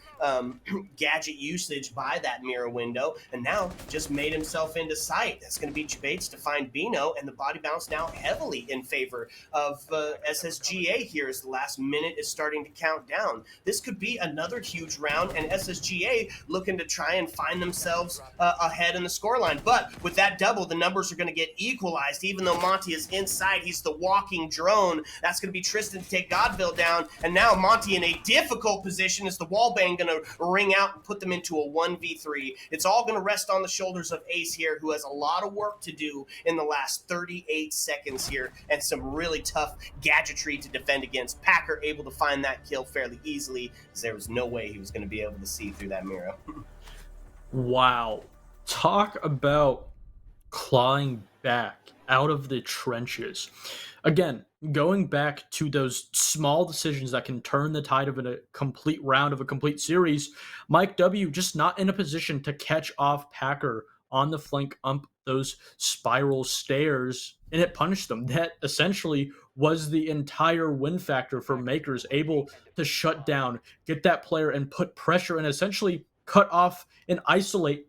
gadget usage by that mirror window, and now just made himself into sight. That's gonna be Bates to find Bino, and the body bounce now heavily in favor of SSGA here as the last minute is starting to count down. This could be another huge round, and SSGA looking to try and find themselves ahead in the scoreline. But with that double, the numbers are going to get equalized. Even though Monty is inside, he's the walking drone. That's going to be Tristan to take Godville down, and now Monty in a difficult position as the wall bang going to ring out and put them into a 1v3. It's all going to rest on the shoulders of Ace here, who has a lot of work to do in the last 38 seconds here, and some really tough gadgetry to defend against. Packer able to find that kill fairly easily, because there was no way he was going to be able to see through that mirror. Wow. Talk about clawing back out of the trenches. Again, going back to those small decisions that can turn the tide of a complete round, of a complete series, Mike W just not in a position to catch off Packer on the flank up those spiral stairs, and it punished them. That essentially was the entire win factor for Makers, able to shut down, get that player, and put pressure and essentially cut off and isolate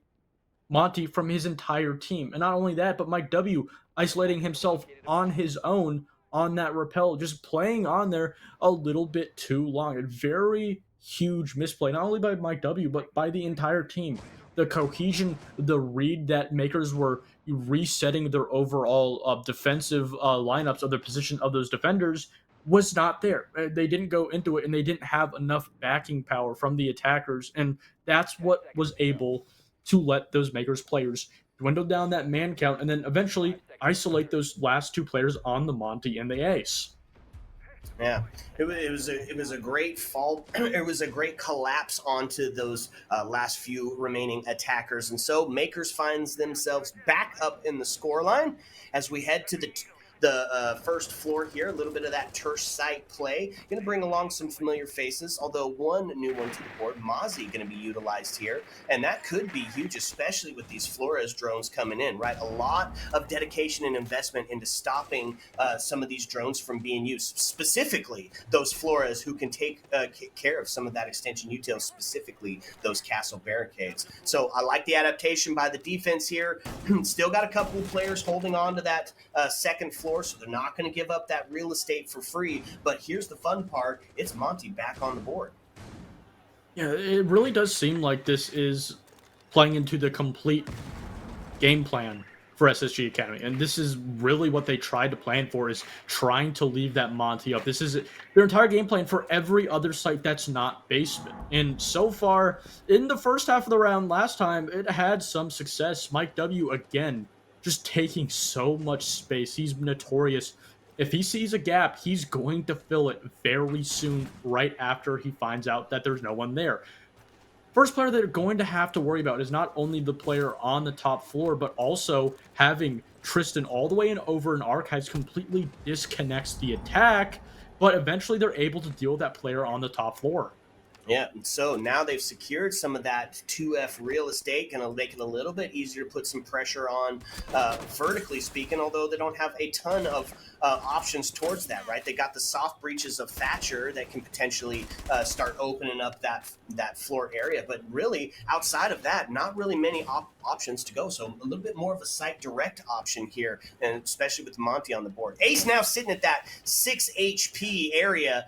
Monty from his entire team. And not only that, but Mike W isolating himself on his own on that rappel, just playing on there a little bit too long. A very huge misplay, not only by Mike W, but by the entire team. The cohesion, the read that Makers were resetting their overall defensive lineups of the position of those defenders was not there. They didn't go into it, and they didn't have enough backing power from the attackers, and that's what was able to let those Makers players dwindle down that man count and then eventually isolate those last two players on the Monty and the Ace. Yeah, it was a great fall. It was a great collapse onto those last few remaining attackers, and so Makers finds themselves back up in the scoreline as we head to the first floor here. A little bit of that terse site play. Going to bring along some familiar faces, although one new one to the board. Mozzie going to be utilized here, and that could be huge, especially with these Flores drones coming in, right? A lot of dedication and investment into stopping some of these drones from being used, specifically those Flores who can take care of some of that extension util, specifically those castle barricades. So I like the adaptation by the defense here. Still got a couple of players holding on to that second floor floor, so they're not going to give up that real estate for free. But here's the fun part. It's Monty back on the board. Yeah, it really does seem like this is playing into the complete game plan for SSG Academy, and this is really what they tried to plan for, is trying to leave that Monty up. This is their entire game plan for every other site that's not basement. And so far, in the first half of the round last time, it had some success. Mike W, again, just taking so much space. He's notorious. If he sees a gap, he's going to fill it very soon, right after he finds out that there's no one there. First player that they're going to have to worry about is not only the player on the top floor, but also having Tristan all the way in over in Archives completely disconnects the attack, but eventually they're able to deal with that player on the top floor. Yeah, so now they've secured some of that 2F real estate, going to make it a little bit easier to put some pressure on, vertically speaking, although they don't have a ton of options towards that, right? They got the soft breaches of Thatcher that can potentially start opening up that floor area, but really, outside of that, not really many options to go, so a little bit more of a site direct option here, and especially with Monty on the board. Ace now sitting at that 6 HP area,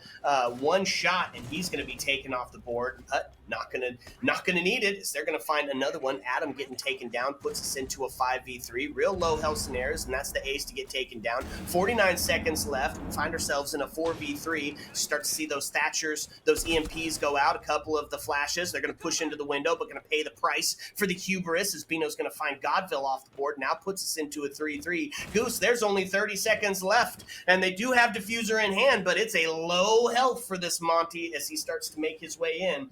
one shot, and he's going to be taken off the board. Not gonna need it. They're gonna find another one. Adam getting taken down puts us into a 5v3. Real low health scenarios, and that's the ace to get taken down. 49 seconds left. We find ourselves in a 4v3. Start to see those Thatchers, those EMPs go out. A couple of the flashes. They're gonna push into the window, but gonna pay the price for the hubris, as Bino's gonna find Godville off the board. Now puts us into a 3-3. Goose, there's only 30 seconds left, and they do have diffuser in hand, but it's a low health for this Monty as he starts to make his way in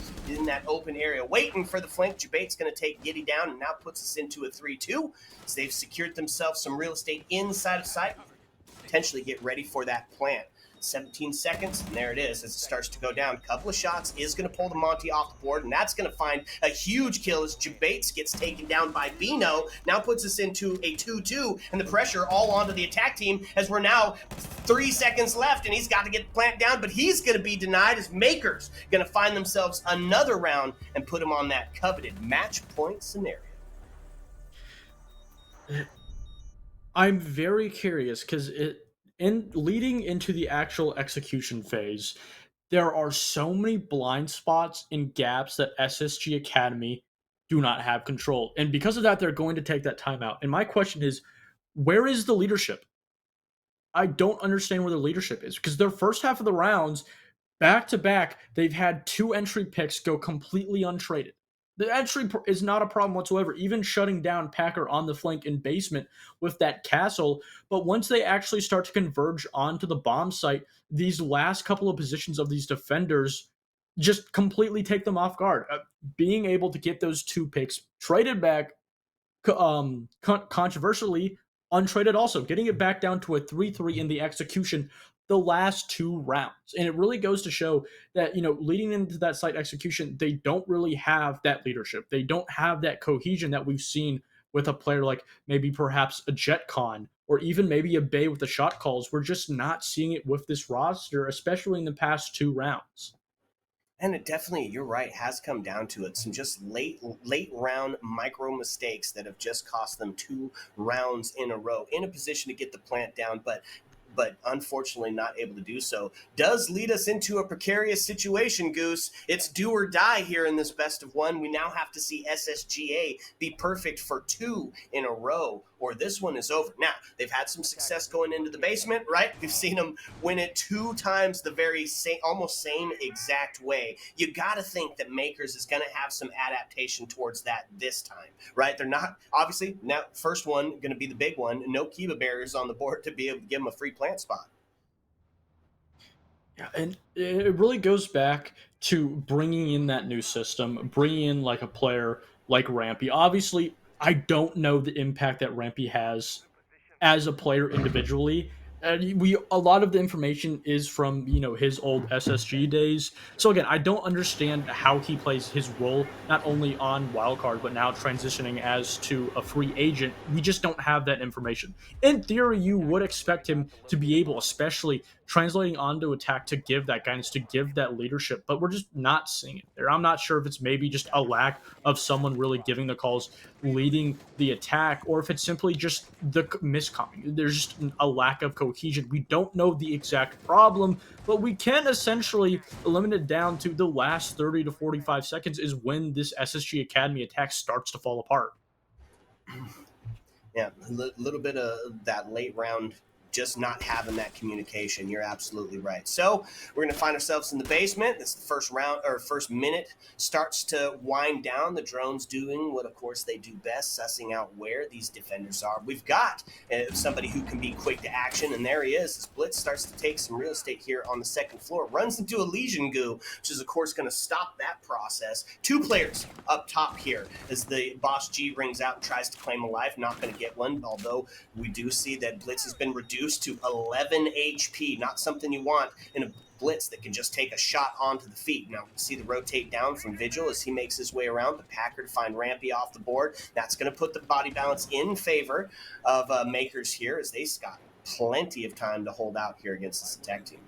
that open area, waiting for the flank. Jabate's going to take Giddy down, and now puts us into a 3-2. So they've secured themselves some real estate inside of sight, potentially get ready for that plant. 17 seconds, and there it is as it starts to go down. A couple of shots is going to pull the Monty off the board, and that's going to find a huge kill as Jabates gets taken down by Bino. Now puts us into a 2-2, and the pressure all onto the attack team as we're now 3 seconds left, and he's got to get the plant down, but he's going to be denied as MKERS going to find themselves another round and put him on that coveted match point scenario. I'm very curious because in leading into the actual execution phase, there are so many blind spots and gaps that SSG Academy do not have control. And because of that, they're going to take that timeout. And my question is, where is the leadership? I don't understand where the leadership is, because their first half of the rounds, back to back, they've had 2 entry picks go completely untraded. The entry is not a problem whatsoever, even shutting down Packer on the flank in basement with that castle. But once they actually start to converge onto the bomb site, these last couple of positions of these defenders just completely take them off guard. Being able to get those 2 picks traded back, controversially, untraded also, getting it back down to a 3-3 in the execution the last 2 rounds. And it really goes to show that, leading into that site execution, they don't really have that leadership. They don't have that cohesion that we've seen with a player like maybe perhaps a JetCon or even maybe a Bay with the shot calls. We're just not seeing it with this roster, especially in the past 2 rounds. And it definitely, you're right, has come down to it. Some just late round micro mistakes that have just cost them 2 rounds in a row, in a position to get the plant down, but unfortunately not able to do so. Does lead us into a precarious situation, Goose. It's do or die here in this best of 1. We now have to see SSGA be perfect for 2 in a row, or this one is over. Now, they've had some success going into the basement, right? We've seen them win it 2 times the very same, almost same exact way. You got to think that MKERS is going to have some adaptation towards that this time, right? They're not, obviously, now first one going to be the big one. No Kiba barriers on the board to be able to give them a free plant spot. Yeah, and it really goes back to bringing in that new system, bringing in like a player like Rampy. Obviously, I don't know the impact that Rampy has as a player individually. A lot of the information is from his old SSG days. So again, I don't understand how he plays his role not only on wildcard but now transitioning as to a free agent. We just don't have that information. In theory, you would expect him to be able, especially translating onto attack to give that guidance, to give that leadership, but we're just not seeing it there. I'm not sure if it's maybe just a lack of someone really giving the calls, leading the attack, or if it's simply just the miscoming. There's just a lack of cohesion. We don't know the exact problem, but we can essentially eliminate it down to the last 30 to 45 seconds is when this SSG Academy attack starts to fall apart. Yeah, a little bit of that late round, just not having that communication. You're absolutely right. So we're going to find ourselves in the basement. This the first round, or first minute starts to wind down. The drones doing what, of course, they do best, sussing out where these defenders are. We've got somebody who can be quick to action, and there he is. As Blitz starts to take some real estate here on the second floor, runs into a Legion Goo, which is, of course, going to stop that process. 2 players up top here as the Boss G rings out and tries to claim a life. Not going to get one, although we do see that Blitz has been reduced to 11 HP, not something you want in a Blitz that can just take a shot onto the feet. Now, we see the rotate down from Vigil as he makes his way around, but Packer to find Rampy off the board. That's going to put the body balance in favor of MKERS here, as they've got plenty of time to hold out here against this attack team.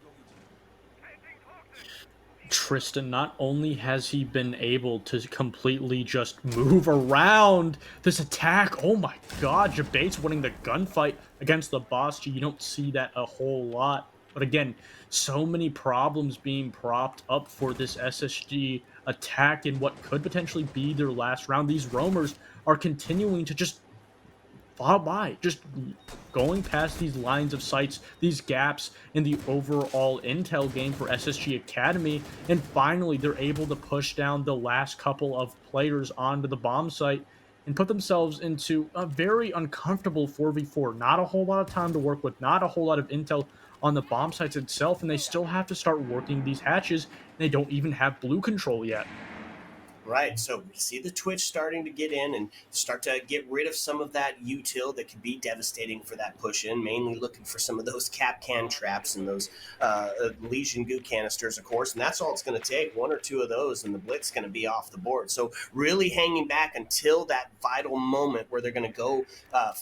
Tristan, not only has he been able to completely just move around this attack, oh my god, Jabate's winning the gunfight against the Boss G. You don't see that a whole lot. But again, so many problems being propped up for this SSG attack in what could potentially be their last round. These roamers are continuing to just fall by, just going past these lines of sights, these gaps in the overall intel game for SSG Academy, and finally they're able to push down the last couple of players onto the bomb site and put themselves into a very uncomfortable 4v4. Not a whole lot of time to work with, not a whole lot of intel on the bomb sites itself, and they still have to start working these hatches, and they don't even have blue control yet. Right, so we see the Twitch starting to get in and start to get rid of some of that util that could be devastating for that push in, mainly looking for some of those cap can traps and those Legion Goo canisters, of course, and that's all it's going to take, 1 or 2 of those, and the Blitz going to be off the board. So really hanging back until that vital moment where they're going to go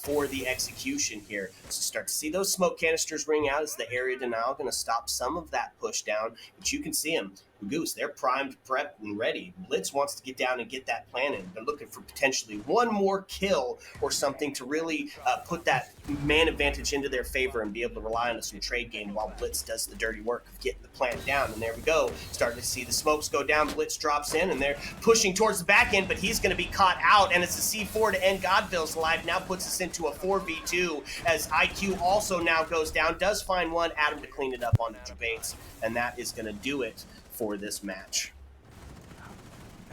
for the execution here. So start to see those smoke canisters ring out as the area denial going to stop some of that push down, but you can see them. Goose, they're primed, prepped, and ready. Blitz wants to get down and get that plan in. They're looking for potentially one more kill or something to really put that man advantage into their favor and be able to rely on some trade gain while Blitz does the dirty work of getting the plan down. And there we go. Starting to see the smokes go down. Blitz drops in, and they're pushing towards the back end, but he's going to be caught out, and it's a C4 to end Godville's life. Now puts us into a 4v2 as IQ also now goes down. Does find one. Adam to clean it up onto Jabates, and that is going to do it for this match.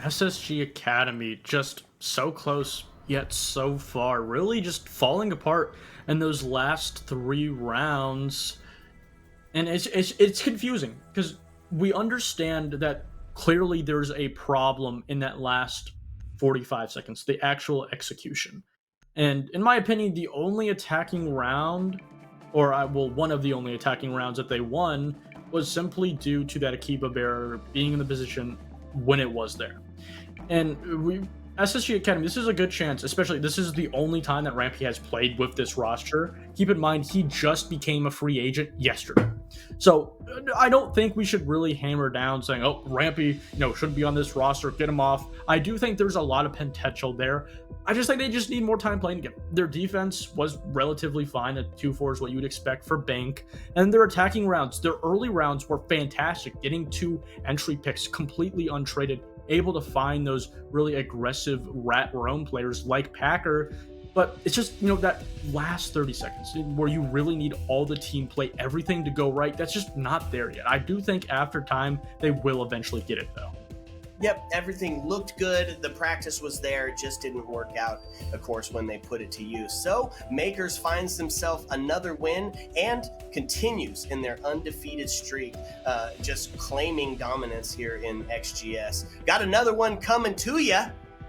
SSG Academy just so close yet so far, really just falling apart in those last 3 rounds, and it's confusing because we understand that clearly there's a problem in that last 45 seconds, the actual execution. And in my opinion, the only attacking round, or one of the only attacking rounds that they won, was simply due to that Akiba bearer being in the position when it was there. And SSG Academy, this is a good chance, especially this is the only time that Rampy has played with this roster. Keep in mind, he just became a free agent yesterday. So I don't think we should really hammer down saying, oh, Rampy, shouldn't be on this roster, get him off. I do think there's a lot of potential there. I just think they just need more time playing together. Their defense was relatively fine at 2-4 is what you'd expect for Bank. And their attacking rounds, their early rounds were fantastic, getting 2 entry picks completely untraded, able to find those really aggressive rat roam players like Packer. But it's just, that last 30 seconds where you really need all the team play, everything to go right. That's just not there yet. I do think after time, they will eventually get it, though. Yep, everything looked good. The practice was there. It just didn't work out, of course, when they put it to use. So MKERS finds themselves another win and continues in their undefeated streak, just claiming dominance here in XGS. Got another one coming to you.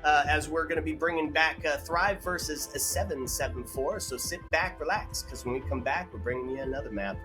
As we're going to be bringing back Thrive versus a 774. So sit back, relax, because when we come back, we're bringing you another map.